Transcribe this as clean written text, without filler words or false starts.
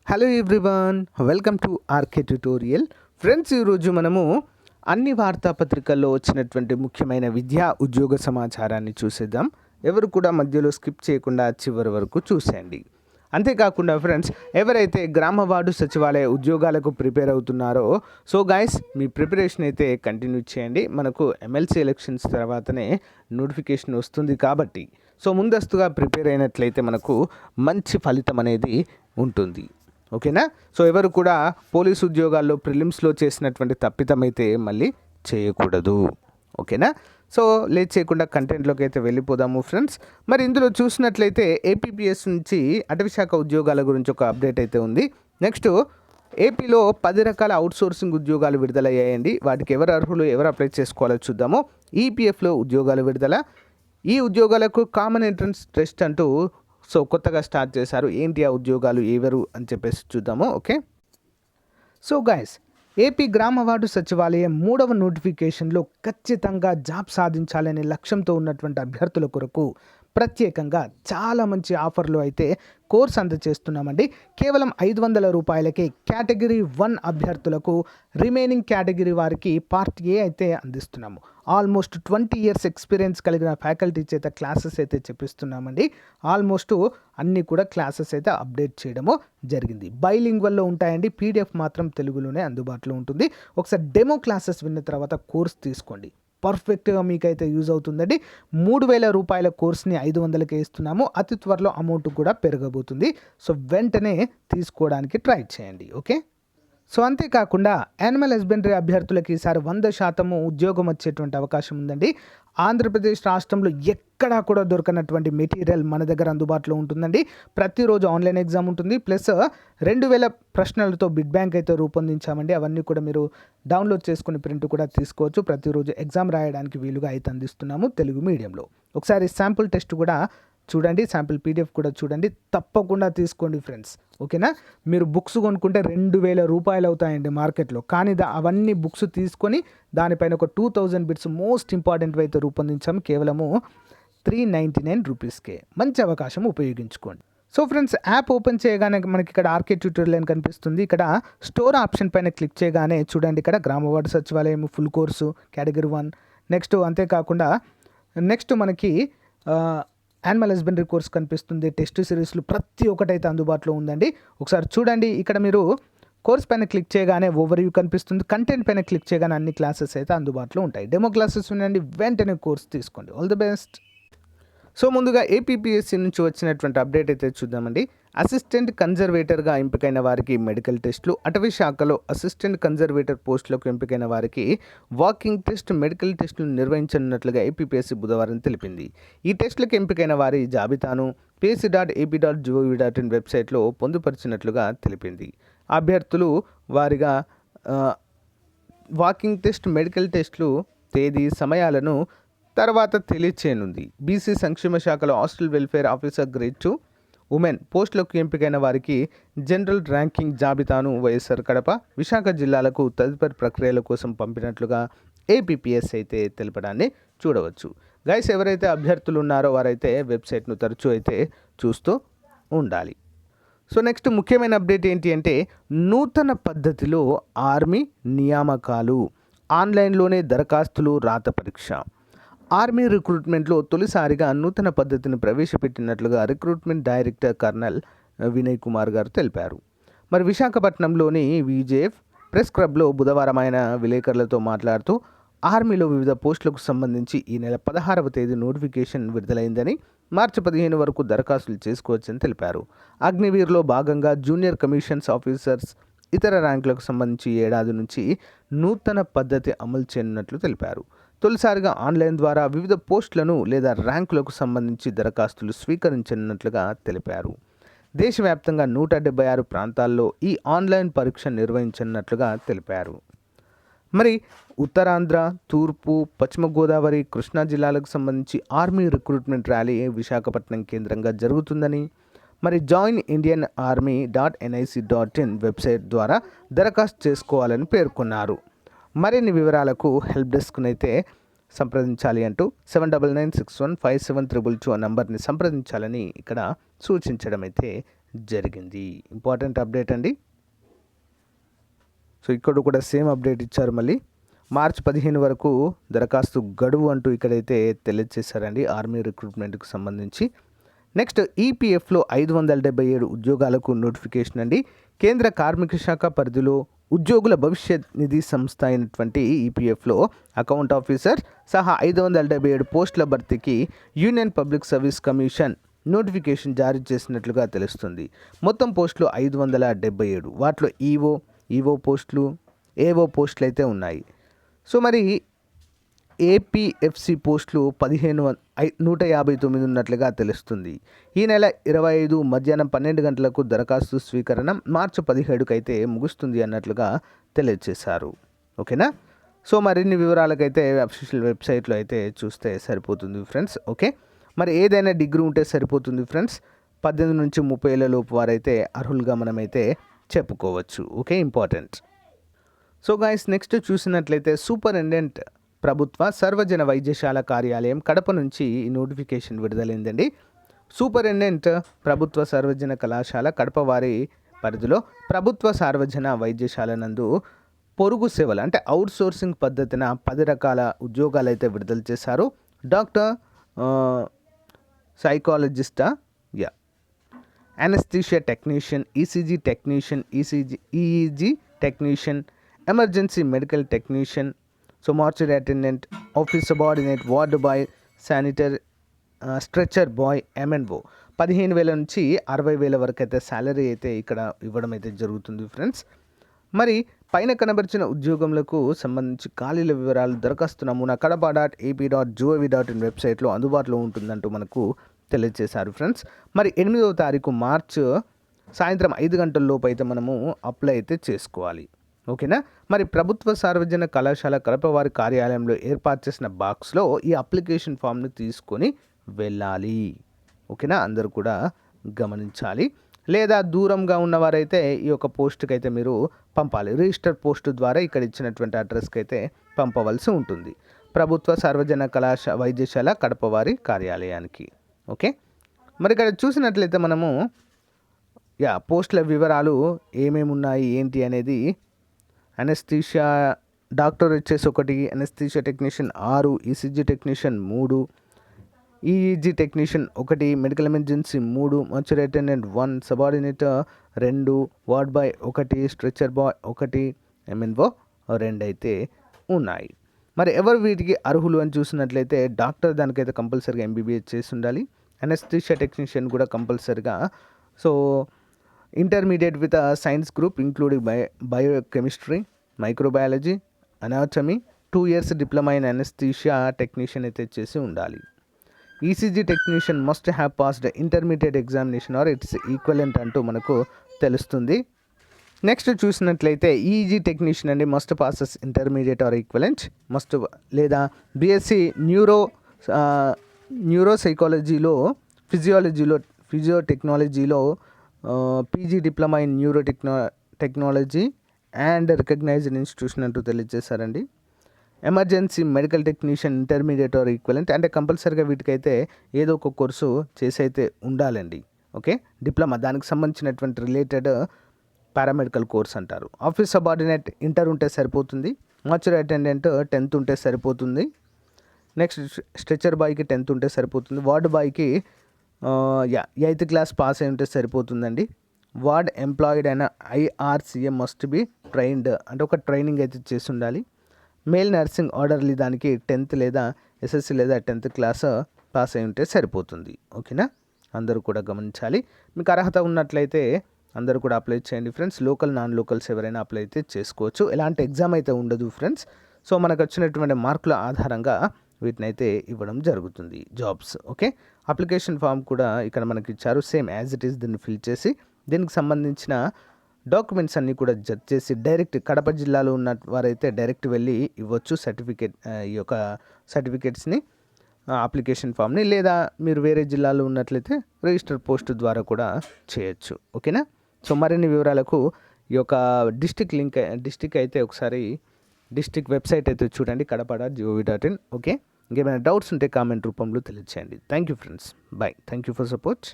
Hello everyone, welcome to RK tutorial. Friends, ఈరోజు మనము అన్ని వార్తాపత్రికల్లో వచ్చినటువంటి ముఖ్యమైన విద్యా ఉద్యోగ సమాచారాన్ని చూసేద్దాం. ఎవరు కూడా మధ్యలో స్కిప్ చేయకుండా చివరి వరకు చూసేయండి. అంతేకాకుండా ఫ్రెండ్స్, ఎవరైతే గ్రామ వార్డు సచివాలయ ఉద్యోగాలకు ప్రిపేర్ అవుతున్నారో గైస్, మీ ప్రిపరేషన్ అయితే కంటిన్యూ చేయండి. మనకు ఎమ్మెల్సీ ఎలక్షన్స్ తర్వాతనే నోటిఫికేషన్ వస్తుంది కాబట్టి ముందస్తుగా ప్రిపేర్ అయినట్లయితే మనకు మంచి ఫలితం అనేది ఉంటుంది. ఓకేనా? ఎవరు కూడా పోలీసు ఉద్యోగాల్లో ప్రిలిమ్స్లో చేసినటువంటి తప్పిదం అయితే మళ్ళీ చేయకూడదు. ఓకేనా? లేట్ చేయకుండా కంటెంట్లోకి అయితే వెళ్ళిపోదాము ఫ్రెండ్స్. మరి ఇందులో చూసినట్లయితే APpsc నుంచి అటవీశాఖ ఉద్యోగాల గురించి ఒక అప్డేట్ అయితే ఉంది. నెక్స్ట్, ఏపీలో 10 రకాల అవుట్సోర్సింగ్ ఉద్యోగాలు విడుదలయ్యాయండి. వాటికి ఎవరు అర్హులు, ఎవరు అప్లై చేసుకోవాలో చూద్దాము. EPFలో ఉద్యోగాలు విడుదల. ఈ ఉద్యోగాలకు కామన్ ఎంట్రన్స్ టెస్ట్ అంటూ కొత్తగా స్టార్ట్ చేశారు. ఏంటి ఆ ఉద్యోగాలు, ఎవరు అని చెప్పేసి చూద్దాము. ఓకే, గైస్, ఏపీ గ్రామ వార్డు సచివాలయం 3వ నోటిఫికేషన్లో ఖచ్చితంగా జాబ్ సాధించాలనే లక్ష్యంతో ఉన్నటువంటి అభ్యర్థుల కొరకు ప్రత్యేకంగా చాలా మంచి ఆఫర్లు అయితే కోర్స్ అందజేస్తున్నామండి. కేవలం 500 రూపాయలకే కేటగిరీ 1 అభ్యర్థులకు, రిమైనింగ్ కేటగిరీ వారికి పార్ట్ ఏ అయితే అందిస్తున్నాము. ఆల్మోస్ట్ 20 ఇయర్స్ ఎక్స్పీరియన్స్ కలిగిన ఫ్యాకల్టీ చేత క్లాసెస్ అయితే చెప్పిస్తున్నామండి. ఆల్మోస్ట్ అన్నీ కూడా క్లాసెస్ అయితే అప్డేట్ చేయడము జరిగింది. బైలింగ్వల్లో ఉంటాయండి. PDF మాత్రం తెలుగులోనే అందుబాటులో ఉంటుంది. ఒకసారి డెమో క్లాసెస్ విన్న తర్వాత కోర్స్ తీసుకోండి. పర్ఫెక్ట్గా మీకైతే యూజ్ అవుతుందండి. 3000 రూపాయల కోర్స్ని 500కే ఇస్తున్నాము. అతి త్వరలో అమౌంట్ కూడా పెరగబోతుంది. వెంటనే తీసుకోవడానికి ట్రై చేయండి. ఓకే, అంతేకాకుండా యానిమల్ హస్బెండరీ అభ్యర్థులకి ఈసారి 100% ఉద్యోగం వచ్చేటువంటి అవకాశం ఉందండి. ఆంధ్రప్రదేశ్ రాష్ట్రంలో ఎక్కడా కూడా దొరకనటువంటి మెటీరియల్ మన దగ్గర అందుబాటులో ఉంటుందండి. ప్రతిరోజు ఆన్లైన్ ఎగ్జామ్ ఉంటుంది. ప్లస్ 2000 ప్రశ్నలతో బిడ్ బ్యాంక్ అయితే రూపొందించామండి. అవన్నీ కూడా మీరు డౌన్లోడ్ చేసుకుని ప్రింట్ కూడా తీసుకోవచ్చు. ప్రతిరోజు ఎగ్జామ్ రాయడానికి వీలుగా అయితే అందిస్తున్నాము తెలుగు మీడియంలో. ఒకసారి శాంపుల్ టెస్ట్ కూడా చూడండి, శాంపుల్ PDF కూడా చూడండి. తప్పకుండా తీసుకోండి ఫ్రెండ్స్. ఓకేనా? మీరు బుక్స్ కొనుక్కుంటే 2000 రూపాయలు అవుతాయండి మార్కెట్లో. కానీ అవన్నీ బుక్స్ తీసుకొని దానిపైన ఒక 2000 బిట్స్ మోస్ట్ ఇంపార్టెంట్ అయితే రూపొందించాము. కేవలము 399 రూపీస్కే. మంచి అవకాశం, ఉపయోగించుకోండి. ఫ్రెండ్స్, యాప్ ఓపెన్ చేయగానే మనకి ఇక్కడ ఆర్కే ట్యూటోరియల్ అని కనిపిస్తుంది. ఇక్కడ స్టోర్ ఆప్షన్ పైన క్లిక్ చేయగానే చూడండి, ఇక్కడ గ్రామ వార్డు సచివాలయం ఫుల్ కోర్సు కేటగిరీ 1. నెక్స్ట్, అంతేకాకుండా నెక్స్ట్ మనకి యానిమల్ హస్బెండరీ కోర్స్ కనిపిస్తుంది. టెస్ట్ సిరీస్లు ప్రతి ఒక్కటైతే అందుబాటులో ఉందండి. ఒకసారి చూడండి, ఇక్కడ మీరు కోర్స్ పైన క్లిక్ చేయగానే ఓవర్వ్యూ కనిపిస్తుంది. కంటెంట్ పైన క్లిక్ చేయగానే అన్ని క్లాసెస్ అయితే అందుబాటులో ఉంటాయి. డెమో క్లాసెస్ ఉండండి, వెంటనే కోర్స్ తీసుకోండి. All the best. ముందుగా APpsc నుంచి వచ్చినటువంటి అప్డేట్ అయితే చూద్దామండి. అసిస్టెంట్ కన్జర్వేటర్గా ఎంపికైన వారికి మెడికల్ టెస్టులు. అటవీ శాఖలో అసిస్టెంట్ కన్జర్వేటర్ పోస్టులకు ఎంపికైన వారికి వాకింగ్ టెస్ట్, మెడికల్ టెస్టులు నిర్వహించనున్నట్లుగా APpsc బుధవారం తెలిపింది. ఈ టెస్టులకు ఎంపికైన వారి జాబితాను psc.ap.gov.in వెబ్సైట్లో పొందుపరిచినట్లుగా తెలిపింది. అభ్యర్థులు వారిగా వాకింగ్ టెస్ట్, మెడికల్ టెస్టులు తేదీ, సమయాలను తర్వాత తెలియచేయనుంది. BC సంక్షేమ శాఖలో hostel welfare officer grade 2 women పోస్టులకు ఎంపికైన వారికి జనరల్ ర్యాంకింగ్ జాబితాను వైఎస్ఆర్ కడప, విశాఖ జిల్లాలకు తదుపరి ప్రక్రియల కోసం పంపినట్లుగా APpsc అయితే తెలపడాన్ని చూడవచ్చు. గైస్, ఎవరైతే అభ్యర్థులు ఉన్నారో వారైతే వెబ్సైట్ను తరచూ అయితే చూస్తూ ఉండాలి. నెక్స్ట్ ముఖ్యమైన అప్డేట్ ఏంటి అంటే, నూతన పద్ధతిలో ఆర్మీ నియామకాలు. ఆన్లైన్లోనే దరఖాస్తులు, రాత పరీక్ష. ఆర్మీ రిక్రూట్మెంట్లో తొలిసారిగా నూతన పద్ధతిని ప్రవేశపెట్టినట్లుగా recruitment director colonel Vinay Kumar గారు తెలిపారు. మరి విశాఖపట్నంలోని VJF ప్రెస్ క్లబ్లో బుధవారం ఆయన విలేకరులతో మాట్లాడుతూ, ఆర్మీలో వివిధ పోస్టులకు సంబంధించి ఈ నెల 16వ తేదీ నోటిఫికేషన్ విడుదలైందని, మార్చి 15 వరకు దరఖాస్తులు చేసుకోవచ్చని తెలిపారు. అగ్నివీర్లో భాగంగా జూనియర్ కమిషన్స్ ఆఫీసర్స్, ఇతర ర్యాంకులకు సంబంధించి ఏడాది నుంచి నూతన పద్ధతి అమలు చేయనున్నట్లు తెలిపారు. తొలిసారిగా ఆన్లైన్ ద్వారా వివిధ పోస్టులను లేదా ర్యాంకులకు సంబంధించి దరఖాస్తులు స్వీకరించనున్నట్లుగా తెలిపారు. దేశవ్యాప్తంగా 176 ప్రాంతాల్లో ఈ ఆన్లైన్ పరీక్ష నిర్వహించనున్నట్లుగా తెలిపారు. మరి ఉత్తరాంధ్ర, తూర్పు, పశ్చిమ గోదావరి, కృష్ణా జిల్లాలకు సంబంధించి ఆర్మీ రిక్రూట్మెంట్ ర్యాలీ విశాఖపట్నం కేంద్రంగా జరుగుతుందని, మరి joinindianarmy.nic.in వెబ్సైట్ ద్వారా దరఖాస్తు చేసుకోవాలని పేర్కొన్నారు. మరిన్ని వివరాలకు హెల్ప్ డెస్క్నైతే సంప్రదించాలి అంటూ 7996157322 నంబర్ని సంప్రదించాలని ఇక్కడ సూచించడం అయితే జరిగింది. ఇంపార్టెంట్ అప్డేట్ అండి. సో ఇక్కడ కూడా సేమ్ అప్డేట్ ఇచ్చారు. మళ్ళీ మార్చి 15 వరకు దరఖాస్తు గడువు అంటూ ఇక్కడైతే తెలియజేశారండి ఆర్మీ రిక్రూట్మెంట్కి సంబంధించి. నెక్స్ట్ ఈపీఎఫ్లో 577 ఉద్యోగాలకు నోటిఫికేషన్ అండి. కేంద్ర కార్మిక శాఖ పరిధిలో ఉద్యోగుల భవిష్యత్ నిధి సంస్థ అయినటువంటి ఈపీఎఫ్లో అకౌంట్ ఆఫీసర్ సహా 577 పోస్టుల భర్తీకి union public service commission notification జారీ చేసినట్లుగా తెలుస్తుంది. మొత్తం పోస్టులు 577. వాటిలో ఈఓ పోస్టులు, ఏఓ పోస్టులు అయితే ఉన్నాయి. సో మరి ఏపీఎఫ్సి పోస్టులు 159 ఉన్నట్లుగా తెలుస్తుంది. ఈ నెల 25 మధ్యాహ్నం 12 గంటలకు దరఖాస్తు స్వీకరణ, మార్చి 17కి అయితే ముగుస్తుంది అన్నట్లుగా తెలియజేశారు. ఓకేనా. సో మరిన్ని వివరాలకైతే అఫీషియల్ వెబ్సైట్లో అయితే చూస్తే సరిపోతుంది ఫ్రెండ్స్. ఓకే, మరి ఏదైనా డిగ్రీ ఉంటే సరిపోతుంది ఫ్రెండ్స్. 18 నుంచి 30 ఏళ్ళ లోపు వారైతే అర్హులుగా మనమైతే చెప్పుకోవచ్చు. Okay, important. So guys, next చూసినట్లయితే సూపరింటెండెంట్ ప్రభుత్వ సర్వజన వైద్యశాల కార్యాలయం కడప నుంచి ఈ నోటిఫికేషన్ విడుదలైందండి. సూపరింటెండెంట్ ప్రభుత్వ సర్వజన కళాశాల కడప వారి పరిధిలో ప్రభుత్వ సార్వజన వైద్యశాల నందు పొరుగు సేవలు అంటే అవుట్ సోర్సింగ్ పద్ధతిన 10 రకాల ఉద్యోగాలు అయితే విడుదల చేశారు. డాక్టర్, సైకాలజిస్టా, anaesthesia technician, ECG technician, EEG technician, emergency medical technician, so mortuary attendant, office subordinate, ward boy, శానిటర్, స్ట్రెచర్ బాయ్, ఎంఎన్ఓ 15,000 నుంచి 60,000 వరకు అయితే శాలరీ అయితే ఇక్కడ ఇవ్వడం అయితే జరుగుతుంది ఫ్రెండ్స్. మరి పైన కనబరిచిన ఉద్యోగములకు సంబంధించి ఖాళీల వివరాలు దరఖాస్తు నమూనా kadapa.ap.gov.in వెబ్సైట్లో అందుబాటులో ఉంటుందంటూ మనకు తెలియజేశారు ఫ్రెండ్స్. మరి 8వ తారీఖు మార్చ్ సాయంత్రం 5 గంటల లోపు అయితే మనము అప్లై అయితే చేసుకోవాలి. ఓకేనా. మరి ప్రభుత్వ సార్వజన కళాశాల కడప వారి కార్యాలయంలో ఏర్పాటు చేసిన బాక్స్లో ఈ అప్లికేషన్ ఫామ్ని తీసుకొని వెళ్ళాలి. ఓకేనా, అందరూ కూడా గమనించాలి. లేదా దూరంగా ఉన్నవారైతే ఈ యొక్క పోస్ట్కి అయితే మీరు పంపాలి. రిజిస్టర్ పోస్ట్ ద్వారా ఇక్కడ ఇచ్చినటువంటి అడ్రస్కి అయితే పంపవలసి ఉంటుంది. ప్రభుత్వ సార్వజన వైద్యశాల కడప వారి కార్యాలయానికి. ఓకే, మరి ఇక్కడ చూసినట్లయితే మనము పోస్టుల వివరాలు ఏమేమి ఉన్నాయి ఏంటి అనేది. అనస్థీషియా డాక్టర్ వచ్చేసి 1, anaesthesia technician 6, ECG technician 3, EEG technician 1, medical emergency 3, mortuary attendant 1, subordinator 2, ward boy 1, stretcher boy 1, MNO 2 అయితే ఉన్నాయి. మరి ఎవరు వీటికి అర్హులు అని చూసినట్లయితే డాక్టర్ దానికైతే కంపల్సరీగా ఎంబీబీఎస్ చేసి ఉండాలి. అనస్థీషియా టెక్నీషియన్ కూడా కంపల్సరీగా, so intermediate with science group including biochemistry, microbiology, anatomy, 2 years diploma in anaesthesia technician అయితే చేసి ఉండాలి. ECG technician must have passed intermediate examination or its equivalent అంటూ మనకు తెలుస్తుంది. నెక్స్ట్ చూసినట్లయితే ఈఈజీ టెక్నీషియన్ అండి must passes intermediate or equivalent, must లేదా BSc neuro సైకాలజీలో, ఫిజియోటెక్నాలజీలో, PG diploma in neuro technology and recognised institution అంటూ తెలియజేశారండి. Emergency medical technician intermediate or equivalent అంటే కంపల్సరీగా వీటికైతే ఏదో ఒక కోర్సు చేసి అయితే ఉండాలండి. ఓకే, డిప్లొమా దానికి సంబంధించినటువంటి రిలేటెడ్ పారామెడికల్ కోర్స్ అంటారు. ఆఫీస్ సబార్డినేట్ ఇంటర్ ఉంటే సరిపోతుంది. మార్చరీ అటెండెంట్ 10th ఉంటే సరిపోతుంది. నెక్స్ట్ స్ట్రెచర్ బాయ్కి 10th ఉంటే సరిపోతుంది. వార్డ్ బాయ్కి 8th క్లాస్ పాస్ అయి ఉంటే సరిపోతుందండి. వార్డ్ ఎంప్లాయిడ్ అయిన ఐఆర్సీఎం మస్ట్ బి ట్రైన్డ్ అంటే ఒక ట్రైనింగ్ అయితే చేసి ఉండాలి. మేల్ నర్సింగ్ ఆర్డర్లీ దానికి 10th లేదా ఎస్ఎస్సి లేదా 10th క్లాస్ పాస్ అయి ఉంటే సరిపోతుంది. ఓకేనా, అందరూ కూడా గమనించాలి. మీకు అర్హత ఉన్నట్లయితే అందరూ కూడా అప్లై చేయండి ఫ్రెండ్స్. లోకల్ నాన్ లోకల్స్ ఎవరైనా అప్లై అయితే చేసుకోవచ్చు. ఎలాంటి ఎగ్జామ్ అయితే ఉండదు ఫ్రెండ్స్. సో మనకు వచ్చినటువంటి మార్కుల ఆధారంగా వీటిని అయితే ఇవ్వడం జరుగుతుంది జాబ్స్. ఓకే, అప్లికేషన్ ఫామ్ కూడా ఇక్కడ మనకి ఇచ్చారు, సేమ్ యాజ్ ఇట్ ఈస్. దీన్ని ఫిల్ చేసి దీనికి సంబంధించిన డాక్యుమెంట్స్ అన్నీ కూడా జడ్జ్ చేసి డైరెక్ట్ కడప జిల్లాలో ఉన్న వారైతే డైరెక్ట్ వెళ్ళి ఇవ్వచ్చు ఈ యొక్క సర్టిఫికేట్స్ని, అప్లికేషన్ ఫామ్ని. లేదా మీరు వేరే జిల్లాలో ఉన్నట్లయితే రిజిస్టర్ పోస్ట్ ద్వారా కూడా చేయొచ్చు. ఓకేనా. సో మరిన్ని వివరాలకు ఈ యొక్క డిస్టిక్ అయితే ఒకసారి డిస్టిక్ వెబ్సైట్ అయితే చూడండి, kadapa.gov.in. ఓకే, ఇంకేమైనా డౌట్స్ ఉంటే కామెంట్ రూపంలో తెలియచేయండి. Thank you friends, bye. Thank you for support.